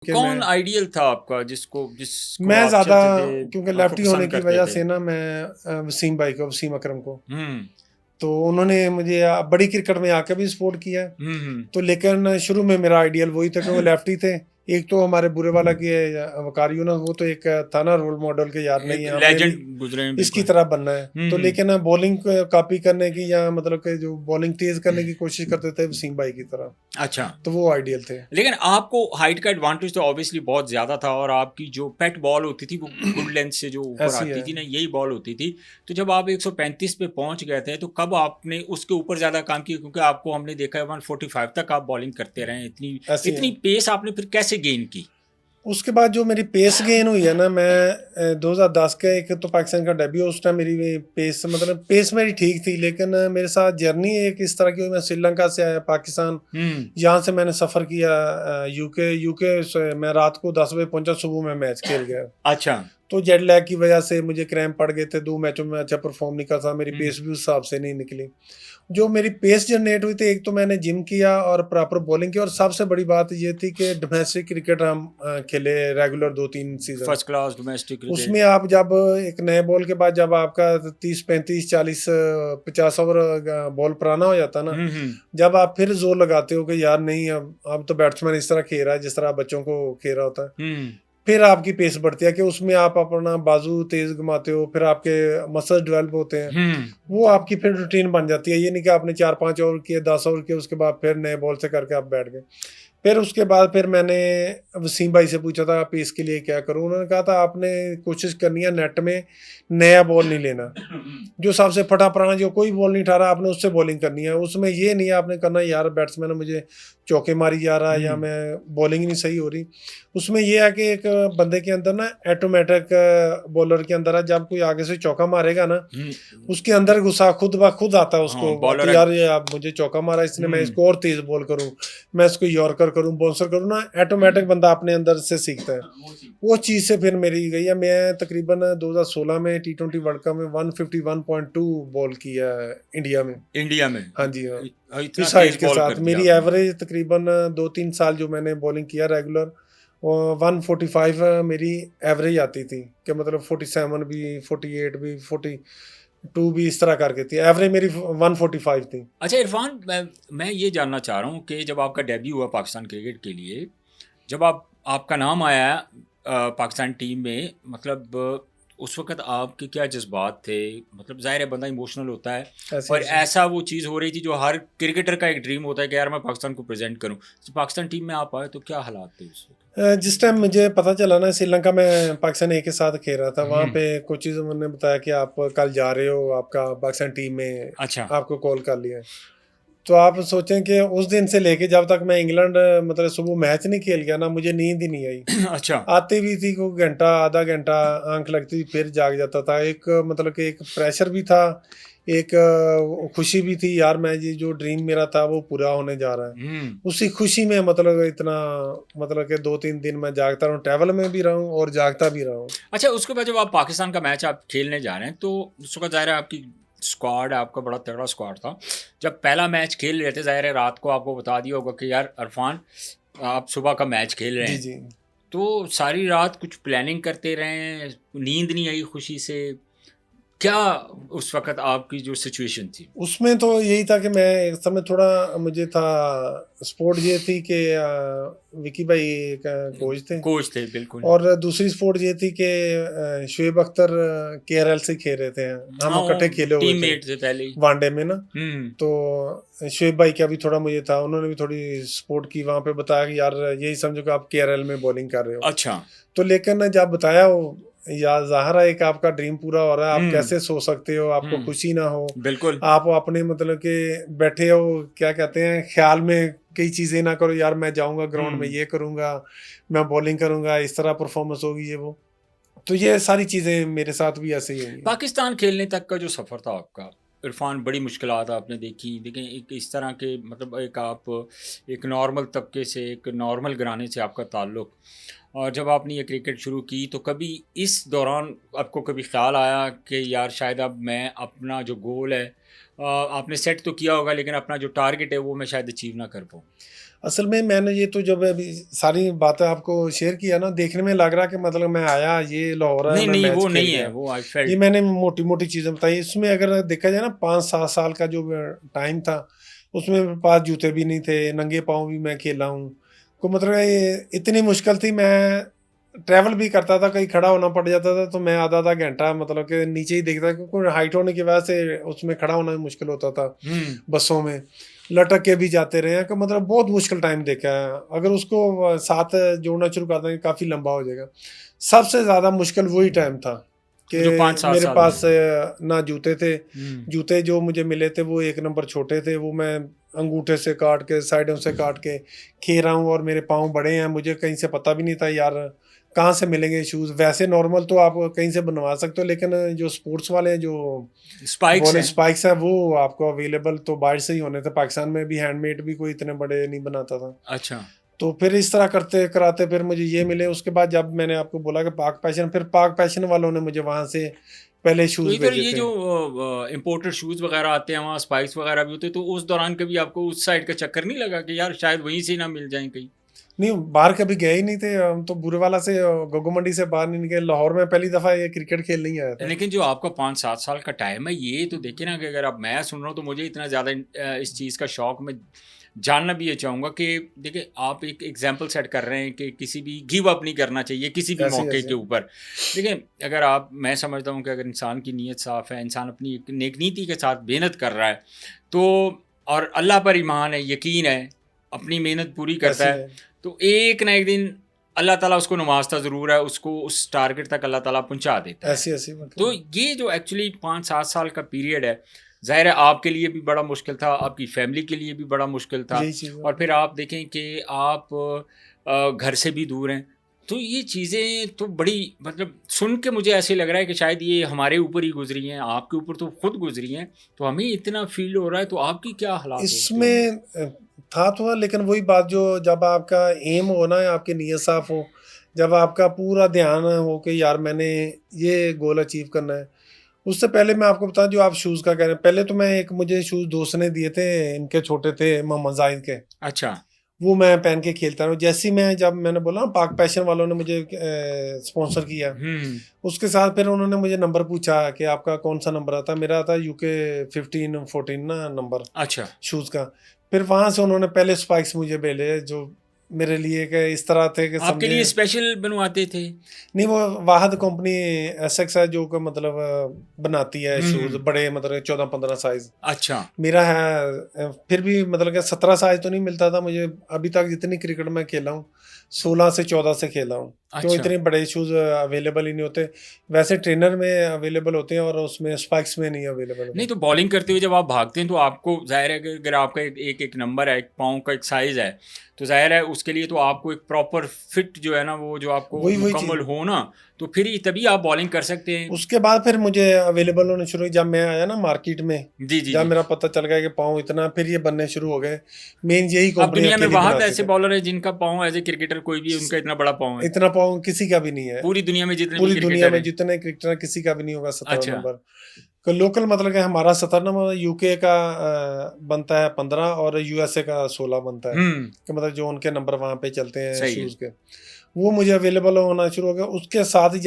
कि कौन आइडियल था आपका जिसको मैं आप ज़्यादा, चलते थे, क्योंकि आपको लेफ्टी होने पसंद की करते वजह थे? से ना मैं वसीम भाई को, वसीम अकरम को, हम्म। तो उन्होंने मुझे बड़ी क्रिकेट में आके भी सपोर्ट किया है। हम्म। तो लेकिन शुरू में मेरा आइडियल वही था कि वो लेफ्टी थे। एक तो हमारे बुरे वाला के वकार यूनुस, वो तो एक था ना रोल मॉडल के, यार नहीं एक है हमने भी लेजेंड गुजरे हैं इसकी बिल्कुल। तरह बनना है। तो हम्म। लेकिन बॉलिंग कॉपी करने की, या मतलब कि जो बॉलिंग तेज करने की कोशिश करते थे वसीम भाई की तरह, अच्छा। तो वो आइडियल थे। लेकिन आपको हाइट का एडवांटेज तो ऑब्वियसली बहुत ज़्यादा था, और आपकी जो पेट बॉल होती थी वो गुड लेंथ से जो ऊपर ऐसी आती है। थी ना, यही बॉल होती थी। तो जब आप 135 पे पहुंच गए थे तो कब आपने उसके ऊपर ज़्यादा काम किया, क्योंकि आपको हमने देखा है 145 तक आप बॉलिंग करते रहे, इतनी ऐसी इतनी है। पेस आपने फिर कैसे गेन की? उसके बाद जो मेरी पेस गेन हुई है ना, मैं 2010 का, एक तो पाकिस्तान का डेब्यू, उस टाइम मेरी पेस, मतलब पेस मेरी ठीक थी, लेकिन मेरे साथ जर्नी एक इस तरह की हुई। मैं श्रीलंका से आया पाकिस्तान, हम्म। यहाँ से मैंने सफ़र किया यूके। यूके से मैं रात को 10 बजे पहुंचा, सुबह में मैच खेल गया। अच्छा। तो जेट लैग की वजह से मुझे क्रैम्प पड़ गए थे, 2 मैचों में अच्छा परफॉर्म नहीं कर था, मेरी हम्म। पेस भी उस हिसाब से नहीं निकली। जो मेरी पेस जनरेट हुई थी, एक तो मैंने जिम किया और प्रॉपर बॉलिंग की, और सबसे बड़ी बात ये थी कि डोमेस्टिक क्रिकेट हम खेले regular 2-3 season. First class domestic उसमें क्रिकेट। आप जब एक नए बॉल के बाद जब आपका 30-35-40-50 ओवर बॉल पुराना हो जाता ना, हम्म। जब आप फिर जोर लगाते हो कि यार नहीं, अब तो बैट्समैन इस तरह खेल रहा है जिस तरह बच्चों को खेल रहा होता है, हम्म। फिर आपकी पेस बढ़ती है कि उसमें आप अपना बाजू तेज घुमाते हो, फिर आपके मसल्स डेवलप होते हैं। हम्म। वो आपकी फिर रूटीन बन जाती है। ये नहीं कि आपने 4-5 ओवर किए, 10 ओवर किए, उसके बाद फिर नए बॉल से करके आप बैठ गए। फिर उसके बाद फिर मैंने वसीम भाई से पूछा था आप इसके लिए क्या करूं। उन्होंने कहा था आपने कोशिश करनी है नेट में नया बॉल नहीं लेना, जो सबसे फटा पुराना जो कोई बॉल नहीं उठा रहा आपने उससे बॉलिंग करनी है। उसमें ये नहीं है आपने करना यार बैट्समैन मुझे चौके मारी जा रहा है या हम्म। मैं बॉलिंग नहीं सही हो रही। उसमें ये है कि एक बंदे के अंदर ना ऑटोमेटिक, बॉलर के अंदर है, जब कोई आगे से चौका मारेगा ना, उसके अंदर गुस्सा खुद ब खुद आता है हाँ, उसको कि बॉलर। यार ये आप मुझे चौका मारा इसने, मैं हम्म। इसको और तेज बॉल करूं, मैं इसको यॉर्कर करूं, बाउंसर करूं ना, ऑटोमेटिक बंदा अपने अंदर से सीखता है। वो चीज़ से फिर मेरी गई है। मैं तकरीबन 2016 में T20 वर्ल्ड कप में 151.2 बॉल किया है इंडिया में। इंडिया में हाँ जी हाँ। इतना इस हाइट तेज के बॉल साथ कर दिया मेरी आपने। एवरेज तकरीबन 2-3 साल जो मैंने बॉलिंग किया रेगुलर, 145 मेरी एवरेज आती थी, कि मतलब 47 भी, 48 भी, 42 भी, इस तरह करके थी। एवरेज मेरी 145 थी। अच्छा इरफान, मैं ये जानना चाह रहा हूँ कि जब आपका डेब्यू हुआ पाकिस्तान क्रिकेट के लिए, जब आपका नाम आया पाकिस्तान टीम में, मतलब उस वक्त आपके क्या जज्बात थे? मतलब जाहिर है बंदा इमोशनल होता है, ऐसे और ऐसे ऐसा वो चीज़ हो रही थी जो हर क्रिकेटर का एक ड्रीम होता है कि यार मैं पाकिस्तान को प्रेजेंट करूँ। तो पाकिस्तान टीम में आप आए तो क्या हालात थे उस वक्त? जिस टाइम मुझे पता चला ना, श्रीलंका में पाकिस्तान ए के साथ खेल रहा था, वहाँ हम्म। पे कोचेज उन्होंने बताया कि आप कल जा रहे हो, आपका पाकिस्तान टीम में अच्छा। आपको कॉल कर लिया है। तो आप सोचें कि उस दिन से लेके जब तक मैं इंग्लैंड, मतलब सुबह मैच नहीं खेल गया ना, मुझे नींद ही नहीं आई। अच्छा। आती भी थी कोई घंटा आधा घंटा आंख लगती थी, फिर जाग जाता था। एक मतलब कि एक प्रेशर भी था, एक खुशी भी थी, यार मैं ये जो ड्रीम मेरा था वो पूरा होने जा रहा है। हम्म। उसी खुशी में मतलब इतना, मतलब कि 2-3 दिन मैं जागता रहूँ, ट्रैवल में भी रहूँ और जागता भी रहूँ। अच्छा, उसके बाद जब आप पाकिस्तान का मैच आप खेलने जा रहे हैं तो उस वक्त ज़ाहिर है आपकी स्क्वाड, आपका बड़ा तगड़ा स्क्वाड था। जब पहला मैच खेल रहे थे, ज़ाहिर है रात को आपको बता दिया होगा कि यार अरफान आप सुबह का मैच खेल रहे जी हैं। जी। तो सारी रात कुछ प्लानिंग करते रहे, नींद नहीं आई खुशी से? क्या उस वक्त आपकी जो सिचुएशन थी? उसमें तो यही था कि मैं एक समय थोड़ा मुझे था, स्पोर्ट ये थी कि विकी भाई एक कोच थे, कोच थे बिल्कुल। और दूसरी स्पोर्ट ये थी कि शुएब अख्तर KRL से खेल रहे थे, हम हाँ, इकट्ठे खेले हुए थे टीममेट थे पहले ही। वनडे में ना। हम्म। तो शुएब भाई का भी थोड़ा मुझे था, उन्होंने भी थोड़ी सपोर्ट की, वहाँ पे बताया कि यार यही समझो कि आप KRL में बॉलिंग कर रहे हो। अच्छा। तो लेकिन जब बताया वो, या ज़ाहिर है एक आपका ड्रीम पूरा हो रहा है, आप हम्म। कैसे सो सकते हो, आपको खुशी ना हो, बिल्कुल। आप अपने मतलब कि बैठे हो, क्या कहते हैं, ख्याल में कई चीज़ें ना करो, यार मैं जाऊंगा ग्राउंड में हम्म। ये करूंगा, मैं बॉलिंग करूंगा, इस तरह परफॉर्मेंस होगी ये वो। तो ये सारी चीज़ें मेरे साथ भी ऐसे ही हुई हैं। पाकिस्तान खेलने तक का जो सफ़र था आपका इरफान, बड़ी मुश्किलात आपने देखी। देखें, एक इस तरह के मतलब एक आप एक नॉर्मल तबके से, एक नॉर्मल घराने से आपका ताल्लुक़, और जब आपने ये क्रिकेट शुरू की तो कभी इस दौरान आपको कभी ख्याल आया कि यार शायद अब मैं अपना जो गोल है आपने सेट तो किया होगा लेकिन अपना जो टारगेट है वो मैं शायद अचीव ना कर पाऊँ? असल में मैंने ये तो जब अभी सारी बातें आपको शेयर किया ना, देखने में लग रहा कि मतलब मैं आया, ये लाहौर है, नहीं, मैं नहीं, मैच वो खेल नहीं है, गया। वो आई ये फेल्ट। मैंने मोटी-मोटी चीज़ें बताई। इसमें अगर देखा जाए ना 5-7 साल का जो टाइम था, उसमें मेरे पास जूते भी नहीं थे, नंगे पाँव भी मैं खेला हूँ। तो मतलब ये इतनी मुश्किल थी, मैं ट्रैवल भी करता था, कहीं खड़ा होना पड़ जाता था, तो मैं आधा-आधा घंटा मतलब कि नीचे ही देखता, क्योंकि हाइट होने की वजह से उसमें खड़ा होना भी मुश्किल होता था, हुँ। बसों में। लटक के भी जाते रहे हैं, कि मतलब बहुत मुश्किल टाइम देखा है। अगर उसको साथ जोड़ना शुरू कर देंगे, काफ़ी लंबा हो जाएगा। सबसे ज़्यादा मुश्किल वही टाइम था कि जो 5-7 मेरे साल में। पास ना जूते थे। हुँ। जूते जो मुझे मिले थे वो 1 नंबर छोटे थे, वो मैं अंगूठे से काट के, साइडों से काट के खेल रहा हूँ, और मेरे पाँव बड़े हैं, मुझे कहीं से पता भी नहीं था यार कहाँ से मिलेंगे शूज़। वैसे नॉर्मल तो आप कहीं से बनवा सकते हो, लेकिन जो स्पोर्ट्स वाले जो स्पाइक्स बोले हैं। स्पाइक्स है, वो आपको अवेलेबल तो बाहर से ही होने थे। पाकिस्तान में भी हैंडमेड भी कोई इतने बड़े नहीं बनाता था। अच्छा। तो फिर इस तरह करते कराते फिर मुझे ये मिले। उसके बाद जब मैंने आपको बोला कि पाक पैशन, फिर पाक पैशन वालों ने मुझे वहाँ से पहले तो शूज़ इधर भेजे ये थे। जो इम्पोर्टेड शूज़ वगैरह आते हैं, वहाँ स्पाइक्स वगैरह भी होते हैं, तो उस दौरान कभी आपको उस साइड का चक्कर नहीं लगा कि यार शायद वहीं से ना मिल जाएँ कहीं? नहीं, बाहर कभी गए ही नहीं थे हम तो। बुरेवाला से गोगो मंडी से बाहर नहीं निकले। लाहौर में पहली दफ़ा ये क्रिकेट खेलने ही आया था। लेकिन जो आपका 5-7 साल का टाइम है, ये तो देखिए ना कि अगर अब मैं सुन रहा हूँ तो मुझे इतना ज़्यादा इस चीज़ का शौक, मैं जानना भी ये चाहूँगा कि देखिए आप एक एग्ज़ाम्पल सेट कर रहे हैं कि किसी भी गिव अप नहीं करना चाहिए किसी भी ऐसे ही मौके ऐसे। के ऊपर। देखिए अगर आप, मैं समझता हूँ कि अगर इंसान की नीयत साफ़ है, इंसान अपनी एक नेक नीति के साथ मेहनत कर रहा है, तो और अल्लाह पर ईमान है, यकीन है, अपनी मेहनत पूरी करता ऐसे ही है, है। तो एक ना एक दिन अल्लाह ताला उसको नवाज़ता ज़रूर है, उसको उस टारगेट तक अल्लाह ताला पहुँचा देता है। ऐसे ऐसे तो मतलब। ये जो एक्चुअली 5-7 साल का पीरियड है, ज़ाहिर है आपके लिए भी बड़ा मुश्किल था, आपकी फैमिली के लिए भी बड़ा मुश्किल था, यही चीज़ और है। फिर आप देखें कि आप घर से भी दूर हैं। तो ये चीज़ें तो बड़ी, मतलब सुन के मुझे ऐसे लग रहा है कि शायद ये हमारे ऊपर ही गुज़री हैं, आपके ऊपर तो खुद गुज़री हैं, तो हमें इतना फ़ील हो रहा है, तो आपकी क्या हालात होते होंगे? इसमें था तो, लेकिन वही बात, जो जब आपका एम हो ना, आपकी नीयत साफ हो, जब आपका पूरा ध्यान हो कि यार मैंने ये गोल अचीव करना है। उससे पहले मैं आपको बताऊं, जो आप शूज़ का कह रहे हैं, पहले तो मैं एक, मुझे शूज़ दोस्त ने दिए थे, इनके छोटे थे, मोहम्मद जाहिद के। अच्छा। वो मैं पहन के खेलता रहा। जैसे ही मैं, जब मैंने बोला ना पाक पैशन वालों ने मुझे स्पॉन्सर किया, हुँ। उसके साथ फिर उन्होंने मुझे नंबर पूछा कि आपका कौन सा नंबर आता है। मेरा आता यूके 15-14 ना नंबर अच्छा। शूज़ का। फिर वहाँ से उन्होंने पहले स्पाइक्स मुझे भेजे, जो मेरे लिए कि इस तरह थे कि आपके समझे। लिए स्पेशल बनवाते थे? नहीं, वो वाहद कंपनी एसेक्स है, जो कि मतलब बनाती है शूज़ हुँ। बड़े, मतलब 14-15 साइज़। अच्छा। मेरा है फिर भी मतलब कि 17 साइज़ तो नहीं मिलता था मुझे। अभी तक जितनी क्रिकेट में खेला हूँ, 16 से 14 से खेला हूँ। क्यों, अच्छा। इतने बड़े शूज़ अवेलेबल ही नहीं होते। वैसे ट्रेनर में अवेलेबल होते हैं, और उसमें स्पाइक्स में नहीं अवेलेबल नहीं, होते। तो बॉलिंग करते हुए जब आप भागते हैं तो आपको ज़ाहिर है कि अगर आपका एक नंबर है, एक पाँव का एक साइज़ है, तो ज़ाहिर है उसके लिए तो आपको एक प्रॉपर फिट जो है ना, वो जो आपको वही वही चीज़। मुकम्मल हो ना, तो फिर ही तभी आप बॉलिंग कर सकते हैं। उसके बाद फिर मुझे अवेलेबल होने शुरू हुई, जब मैं आया ना मार्केट में, जी, जी, जब जी। मेरा पता चल गया कि पाँव इतना, फिर ये बनने शुरू हो गए। मेन यही अब कंपनी दुनिया में अकेली बहुत बनाती ऐसे थी। बॉलर हैं जिनका पाँव एज़ ए क्रिकेटर कोई भी उनका इतना बड़ा पाँव है। इतना पाँव किसी का भी नहीं है। पूरी दुनिया में जितने भी पूरी दुनिया क्रिकेटर में हैं। जितने क्रिकेटर हैं, किसी का भी नहीं होगा 17 अच्छा। नंबर। तो लोकल मतलब कि हमारा 17 नंबर, यूके का बनता है 15, और यूएसए का 16 बनता है। हुँ। कि मतलब जो उनके नंबर वहाँ पे चलते हैं सही है। शूज़ के, वो मुझे अवेलेबल होना शुरू हो गया। उसके साथ ही